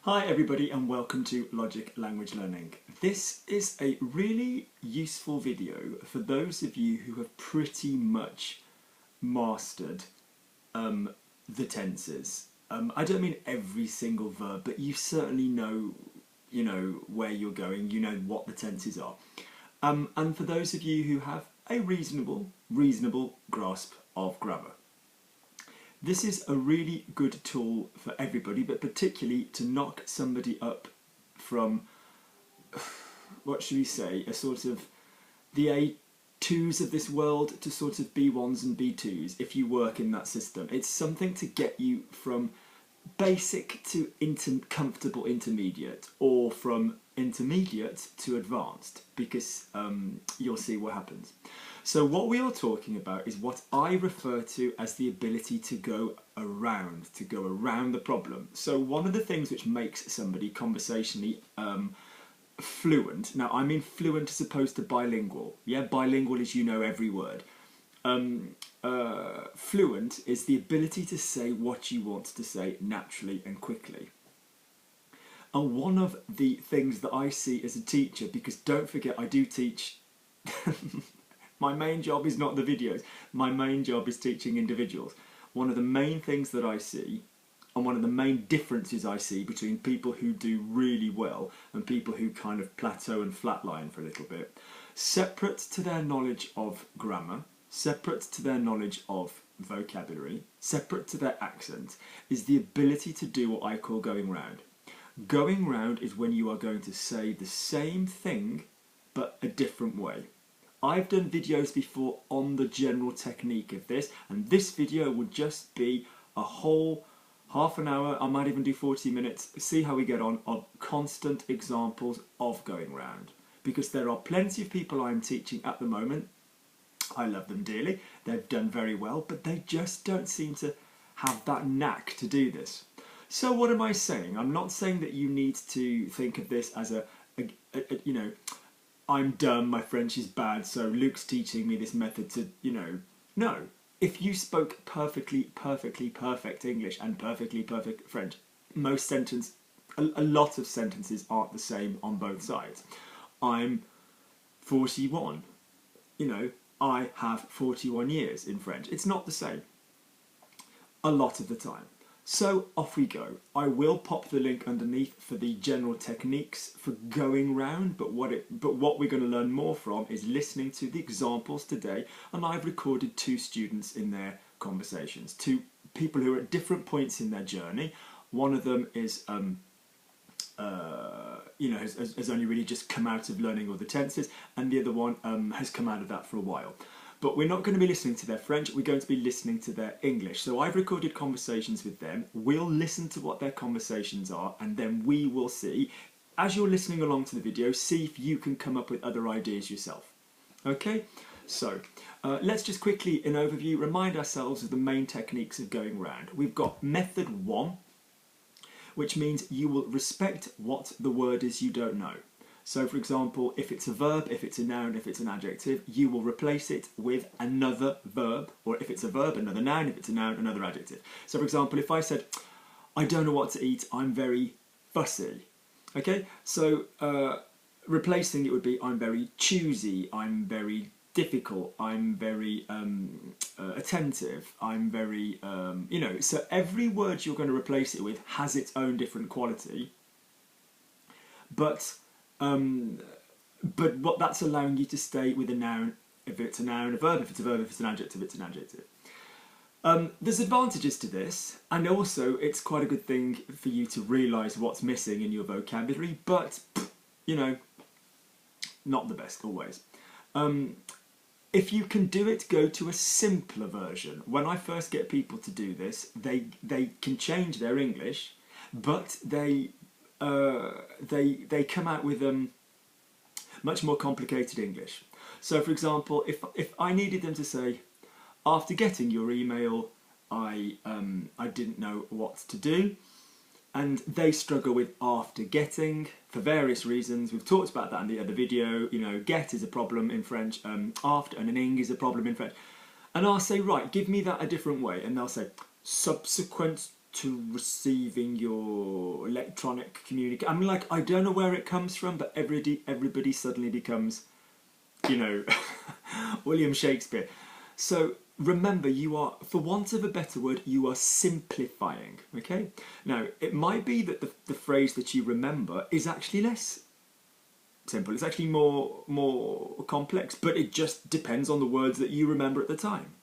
Hi everybody and welcome to Logic Language Learning. This is a really useful video for those of you who have pretty much mastered the tenses. I don't mean every single verb, but you certainly know, where you're going, you know what the tenses are. And for those of you who have a reasonable grasp of grammar. This is a really good tool for everybody, but particularly to knock somebody up from, what should we say, a sort of the A2s of this world to sort of B1s and B2s if you work in that system. It's something to get you from basic to comfortable intermediate, or from intermediate to advanced, because you'll see what happens. So what we are talking about is what I refer to as the ability to go around the problem. So one of the things which makes somebody conversationally fluent, now I mean fluent as opposed to bilingual. Yeah, bilingual is you know every word. Fluent is the ability to say what you want to say naturally and quickly. And one of the things that I see as a teacher, because don't forget I do teach, my main job is not the videos, my main job is teaching individuals. One of the main things that I see, and one of the main differences I see between people who do really well and people who kind of plateau and flatline for a little bit, separate to their knowledge of grammar, separate to their knowledge of vocabulary, separate to their accent, is the ability to do what I call going round. Going round is when you are going to say the same thing but a different way. I've done videos before on the general technique of this, and this video would just be a whole half an hour, I might even do 40 minutes, see how we get on constant examples of going round. Because there are plenty of people I'm teaching at the moment, I love them dearly, they've done very well, but they just don't seem to have that knack to do this. So what am I saying? I'm not saying that you need to think of this as I'm dumb, my French is bad, so Luke's teaching me this method to, no. If you spoke perfect English and perfectly perfect French, a lot of sentences aren't the same on both sides. I'm 41, I have 41 years in French. It's not the same a lot of the time. So off we go. I will pop the link underneath for the general techniques for going round, but what we're going to learn more from is listening to the examples today, and I've recorded two students in their conversations, two people who are at different points in their journey. One of them is has only really just come out of learning all the tenses, and the other one has come out of that for a while. But we're not going to be listening to their French, we're going to be listening to their English. So I've recorded conversations with them, we'll listen to what their conversations are, and then we will see, as you're listening along to the video, see if you can come up with other ideas yourself. Okay, so let's just quickly, in overview, remind ourselves of the main techniques of going round. We've got method 1, which means you will respect what the word is you don't know. So for example, if it's a verb, if it's a noun, if it's an adjective, you will replace it with another verb, or if it's a verb, another noun, if it's a noun, another adjective. So for example, if I said, I don't know what to eat, I'm very fussy. Okay, so replacing it would be, I'm very choosy, I'm very difficult, I'm very attentive, I'm very, so every word you're going to replace it with has its own different quality, but what that's allowing you to stay with a noun, if it's a noun, a verb, if it's a verb, if it's an adjective, it's an adjective. There's advantages to this, and also it's quite a good thing for you to realise what's missing in your vocabulary, but, not the best always. If you can do it, go to a simpler version. When I first get people to do this, they can change their English, but they come out with much more complicated English. So for example, if I needed them to say, after getting your email, I didn't know what to do, and they struggle with after getting for various reasons. We've talked about that in the other video. Get is a problem in French, after and an ing is a problem in French, and I'll say, right, give me that a different way, and they'll say subsequent to receiving your electronic communication. I mean, like, I don't know where it comes from, but everybody suddenly becomes, you know, William Shakespeare. So remember, you are, for want of a better word, you are simplifying, okay? Now, it might be that the phrase that you remember is actually less simple. It's actually more complex, but it just depends on the words that you remember at the time.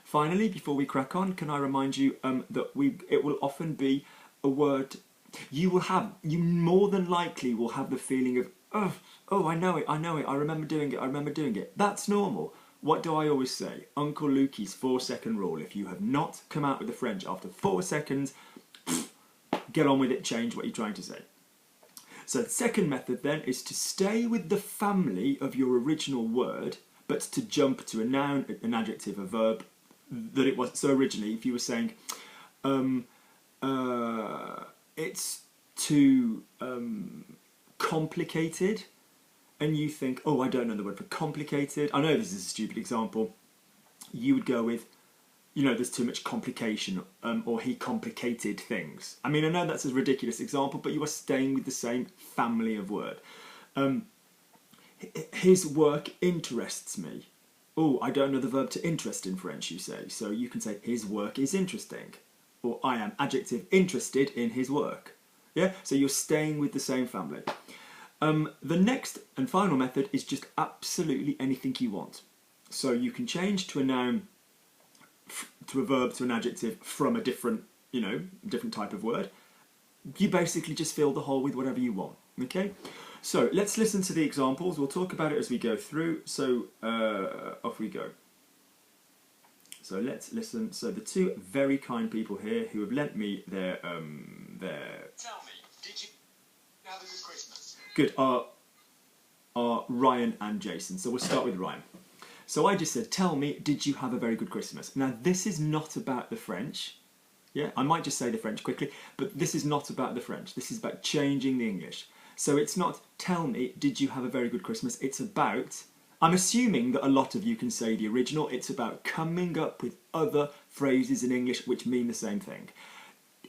Finally, before we crack on, can I remind you that it will often be a word you more than likely will have the feeling of, oh, I know it, I remember doing it. That's normal. What do I always say? Uncle Lukey's 4-second rule. If you have not come out with the French after 4 seconds, get on with it, change what you're trying to say. So the second method then is to stay with the family of your original word, but to jump to a noun, an adjective, a verb that it was. So originally, if you were saying, it's too complicated, and you think, oh, I don't know the word for complicated. I know this is a stupid example. You would go with, you know, there's too much complication, or he complicated things. I mean, I know that's a ridiculous example, but you are staying with the same family of word. His work interests me. Oh, I don't know the verb to interest in French, you say. So you can say, his work is interesting. Or I am, adjective, interested in his work. Yeah, so you're staying with the same family. The next and final method is just absolutely anything you want. So you can change to a noun, to a verb, to an adjective from a different, you know, different type of word. You basically just fill the hole with whatever you want, okay? So let's listen to the examples. We'll talk about it as we go through. So off we go. So let's listen. So the two very kind people here who have lent me their Tell me, did you have a good Christmas? Good. Are Ryan and Jason. So we'll start with Ryan. So I just said, tell me, did you have a very good Christmas? Now, this is not about the French. Yeah, I might just say the French quickly, but this is not about the French. This is about changing the English. So it's not, tell me, did you have a very good Christmas? It's about, I'm assuming that a lot of you can say the original. It's about coming up with other phrases in English which mean the same thing.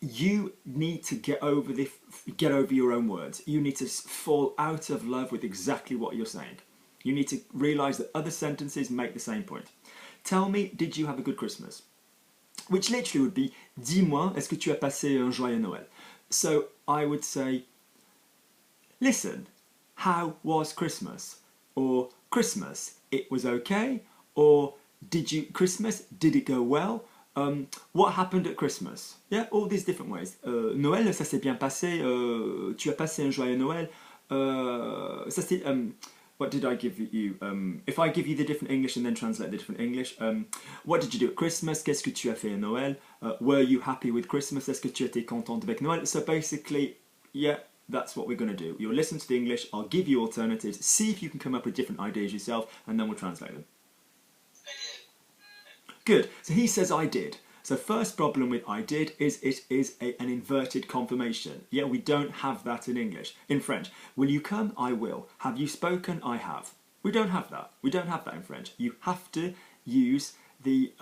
You need to get over your own words. You need to fall out of love with exactly what you're saying. You need to realise that other sentences make the same point. Tell me, did you have a good Christmas? Which literally would be, dis-moi, est-ce que tu as passé un joyeux Noël? So I would say, listen, how was Christmas? Or Christmas, it was okay? Or Christmas, did it go well? What happened at Christmas? Yeah, all these different ways. Noël, ça s'est bien passé. Tu as passé un joyeux Noël. Ça c'est... What did I give you? If I give you the different English and then translate the different English, what did you do at Christmas? Qu'est-ce que tu as fait à Noël? Were you happy with Christmas? Est-ce que tu étais contente avec Noël? So basically, yeah, that's what we're going to do. You'll listen to the English, I'll give you alternatives, see if you can come up with different ideas yourself, and then we'll translate them. I did. Good. So he says I did. So first problem with I did is it is an inverted confirmation. Yeah, we don't have that in English. In French, will you come? I will. Have you spoken? I have. We don't have that. We don't have that in French. You have to use the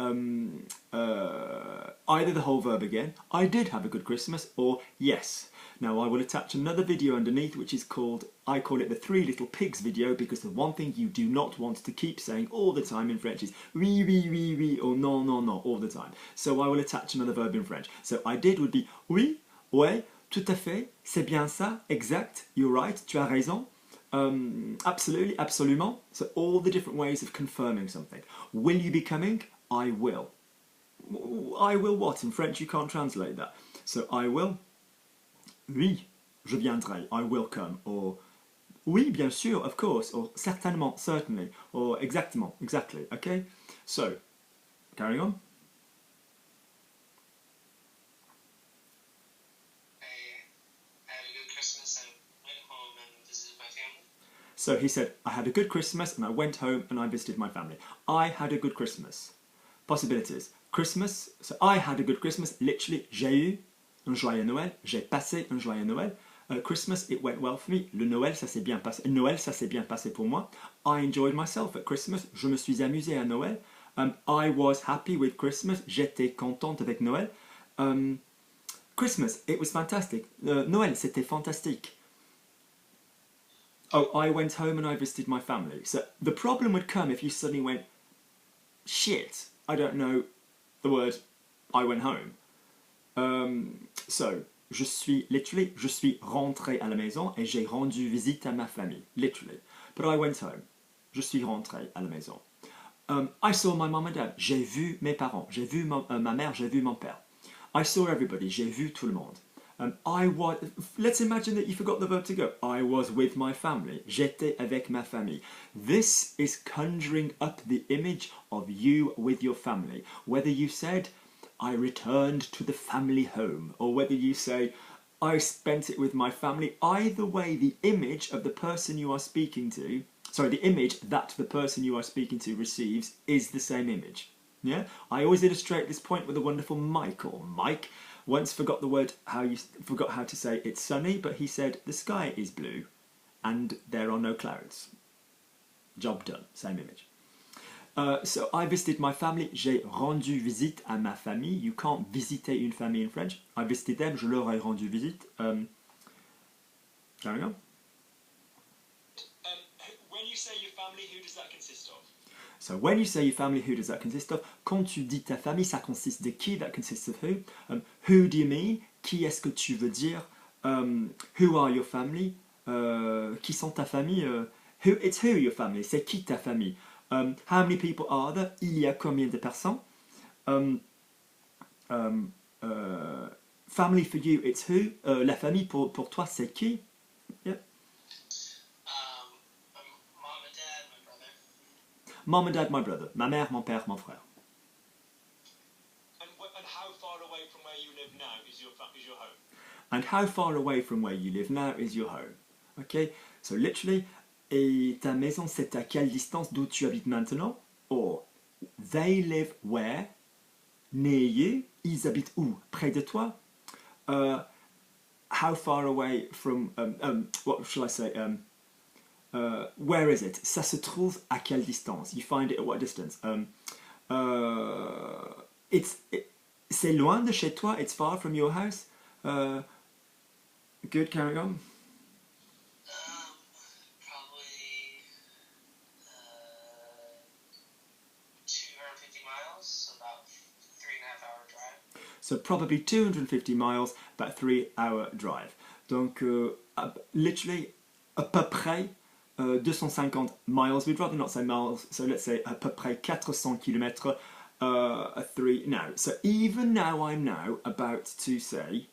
either the whole verb again, I did have a good Christmas, or yes. Now I will attach another video underneath which is called, I call it the Three Little Pigs video, because the one thing you do not want to keep saying all the time in French is oui, oui, oui, oui, or non, non, non, all the time. So I will attach another verb in French. So I did would be oui, ouais, tout à fait, c'est bien ça, exact, you're right, tu as raison, absolutely, absolument. So all the different ways of confirming something. Will you be coming? I will. I will what? In French you can't translate that. So I will. Oui, je viendrai, I will come, or oui, bien sûr, of course, or certainement, certainly, or exactement, exactly, okay? So, carrying on. I had a good Christmas and went home and visited my family. So he said, I had a good Christmas and I went home and I visited my family. I had a good Christmas. Possibilities. Christmas, so I had a good Christmas, literally, j'ai eu un joyeux Noël, j'ai passé un joyeux Noël. Christmas, it went well for me. Le Noël, ça s'est bien passé. Noël, ça s'est bien passé pour moi. I enjoyed myself at Christmas. Je me suis amusé à Noël. I was happy with Christmas. J'étais contente avec Noël. Christmas, it was fantastic. Noël, c'était fantastique. Oh, I went home and I visited my family. So the problem would come if you suddenly went, shit, I don't know the word I went home. So, je suis rentré à la maison et j'ai rendu visite à ma famille. Literally. But I went home. Je suis rentré à la maison. I saw my mom and dad. J'ai vu mes parents. J'ai vu ma mère, j'ai vu mon père. I saw everybody. J'ai vu tout le monde. Let's imagine that you forgot the verb to go. I was with my family. J'étais avec ma famille. This is conjuring up the image of you with your family. Whether you said, I returned to the family home, or whether you say, I spent it with my family, either way, the image of the person you are speaking to, the image that the person you are speaking to receives is the same image. Yeah? I always illustrate this point with a wonderful Michael. Mike once forgot forgot how to say it's sunny, but he said the sky is blue and there are no clouds. Job done, same image. So I visited my family, j'ai rendu visite à ma famille. You can't visiter une famille in French. I visited them, je leur ai rendu visite. Carrying on. When you say your family, who does that consist of? So when you say your family, who does that consist of? Quand tu dis ta famille, ça consiste de qui? That consists of who? Who do you mean? Qui est-ce que tu veux dire? Who are your family? Qui sont ta famille? It's who your family? C'est qui ta famille? How many people are there? Il y a combien de personnes? Family for you, it's who? La famille pour toi, c'est qui? Yeah. Mom and dad, my brother. Mom and dad, my brother. Ma mère, mon père, mon frère. And how far away from where you live now is your home? And how far away from where you live now is your home? Okay, so literally, et ta maison, c'est à quelle distance d'où tu habites maintenant? Or, they live where? Near you. Ils habitent où? Près de toi? How far away from, what shall I say? Where is it? Ça se trouve à quelle distance? You find it at what distance? C'est loin de chez toi? It's far from your house? Good, carry on. Probably 250 miles, so about 3.5 hour drive. So probably 250 miles, about 3-hour drive. Donc, literally, à peu près 250 miles. We'd rather not say miles, so let's say à peu près 400 kilomètres. So even now, I'm now about to say,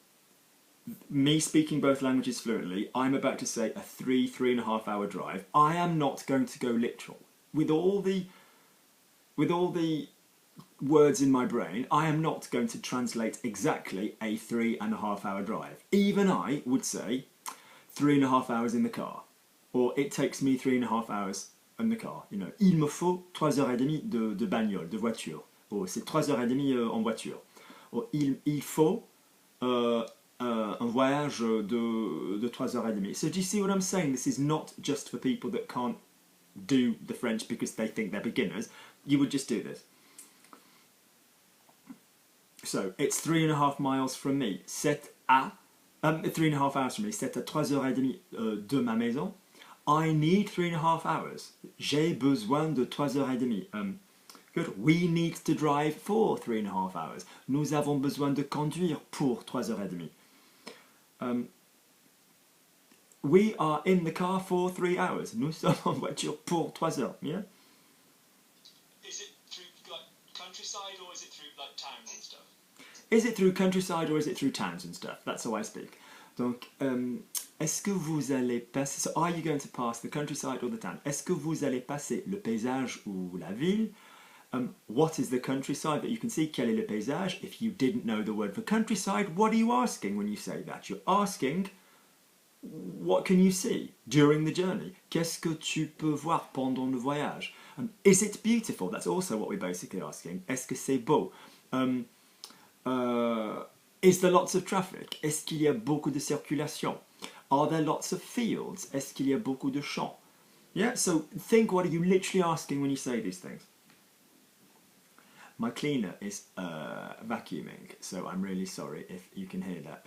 me speaking both languages fluently, I'm about to say a 3.5 hour drive. I am not going to go literal. With all the words in my brain, I am not going to translate exactly a 3.5 hour drive. Even I would say 3.5 hours in the car. Or it takes me 3.5 hours in the car. You know, il me faut 3h30 de bagnole, de voiture. Or c'est 3h30 en voiture. Or il faut un voyage de 3h30. So do you see what I'm saying? This is not just for people that can't do the French because they think they're beginners. You would just do this. So it's 3.5 miles from me. 3.5 hours from me. C'est à 3h30 de ma maison. I need 3.5 hours. J'ai besoin de 3h30. Good. We need to drive for 3.5 hours. Nous avons besoin de conduire pour 3h30. We are in the car for 3 hours. Nous sommes en voiture pour 3 heures. Yeah? Is it through like countryside or is it through like towns and stuff? Is it through countryside or is it through towns and stuff? That's how I speak. Donc, est-ce que vous allez passer... So are you going to pass the countryside or the town? Est-ce que vous allez passer le paysage ou la ville? What is the countryside that you can see? Quel est le paysage? If you didn't know the word for countryside, what are you asking when you say that? You're asking, what can you see during the journey? Qu'est-ce que tu peux voir pendant le voyage? Is it beautiful? That's also what we're basically asking. Est-ce que c'est beau? Is there lots of traffic? Est-ce qu'il y a beaucoup de circulation? Are there lots of fields? Est-ce qu'il y a beaucoup de champs? Yeah, so think, what are you literally asking when you say these things? My cleaner is vacuuming, so I'm really sorry if you can hear that